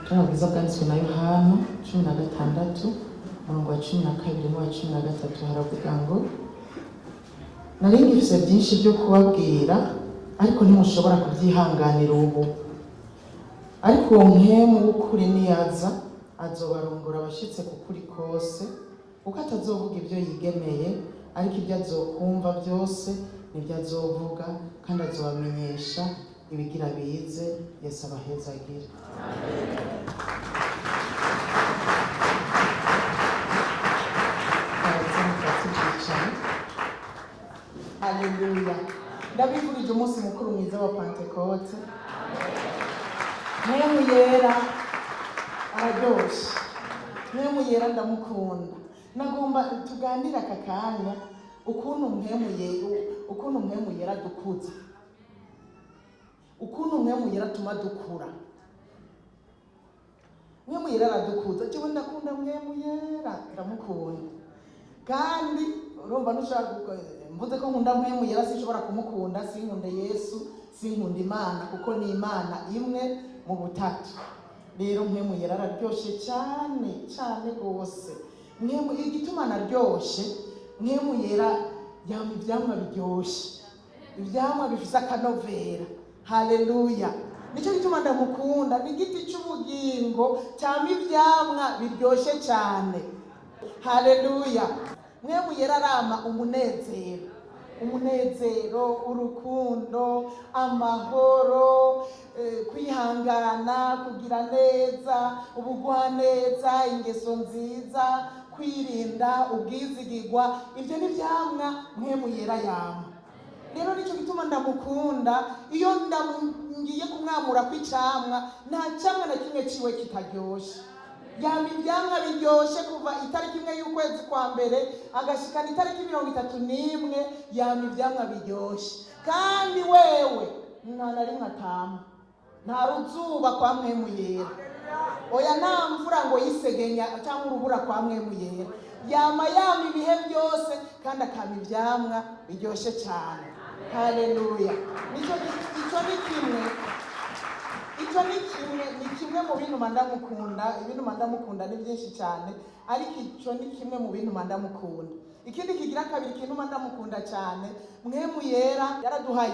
Bwiza bwanditswe na Yohana 16 umurongo wa 12 n'uwa 13 haravuga ngo nari ngifise byinshi byo kubabwira ariko ntimushobora kubyihanganira ubu, ariko uwo mpwemu w'ukuri niyaza azobarongora abashitse ku kuri kose, kuko atazovuga ibyo yigemeye, ariko ibyo azokumva byose nibyo azovuga, kandi azobamenyesha ibigira bize. Yesu abahezagire. Haleluya. Ndabifurije umunsi mukuru mwiza wa Pentecote. Mpwemu yera araryoshe, mpwemu yera ndamukunda. Nagomba tuganira aka kanya ukuntu mpwemu yera dukuza, ukuntu mpwemu yera tuma dukura. Mpwemu yera aradukuza. Jewe ndakunda mpwemu yera, ndamukunda. Kandi urumva nushaka mvuze ko nkunda mpwemu yera, sinshobora kumukunda sinkunde Yesu, sinkunda Imana, kuko ni Imana imwe mu butatu. Rero mpwemu yera araryoshe cyane cyane gose. Mpwemu igituma naryoshe, mpwemu yera yama ivyamwa biryoshe, ivyamwa bifise akanovera. Haleluya. Nico gituma ndamukunda. Ni igiti cy'ubugingo cyama ivyamwa biryoshe cyane. Haleluya. Mpwemu yera arama umunezero, urukundo, amahoro, kwihangana, kugira neza, ubugwaneza, ingeso nziza, kwirinda, ubwizigirwa. Ibyo ni vyamwa mpwemu yera yama. Rero nico gituma ndamukunda. Iyo ngiye kumwamura kw'icamwa, nta camwa na kimwe ciwe kitaryoshe. Yama ivyamwa biryoshe kuva itariki imwe y'ukwezi kwa mbere agashikana itariki 31, yama ivyamwa biryoshe. Kandi wewe nta na rimwe atama, nta ruzuba kwa mpwemu yera, oya nta mvura ngo yisegenya cyangwa urubura kwa mpwemu yera. Yama ibihe byose, kandi akama ivyamwa biryoshe cyane. Haleluya. Ni kimwe mu bintu mandamukunda. Ibintu mandamukunda ni byinshi cyane, ariko ico ni kimwe mu bintu mandamukunda. Ikindi kigira kabiri kintu mandamukunda cyane, mpwemu yera yaraduhaye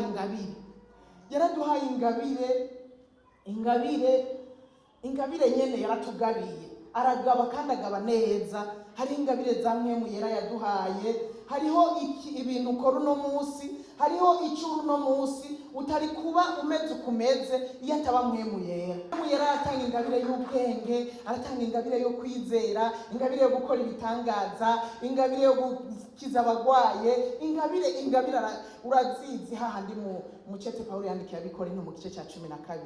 ingabire nyene yaratugabiye. Aragaba kandi agaba neza. Hari ingabire za mpwemu yera yaduhaye. Hariho ibintu ukora uno munsi, hariho icuru uno munsi utari kuba umeze ukumeze iyo ataba mpwemu yera. Mpwemu yera aratanga ingabire y'ubwenge, aratanga ingabire yo kwizera, ingabire yo gukora ibitangaza, ingabire yo gukiza abagwaye, ingabire urazizi hahandi mu cete Pawulo yandikiye Abikorinto mu gice cya 12.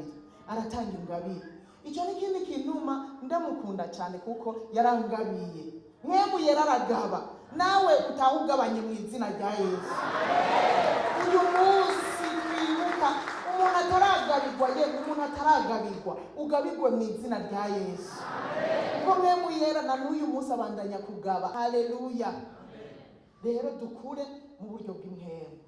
Aratanga ingabire. Icyo ni ikindi kinuma ndamukunda cyane, kuko yarangabiye. Mpwemu yera aragaba. Nawe utahugabanye mu izina rya Yesu. Uyu munsi twibuka umuntu ataragabirwa, ugabirwe mu izina rya Yesu. Kuko mpwemu yera na n'uyu munsi abandanya kugaba. Haleluya. Rero dukure mu buryo bw'impwemu.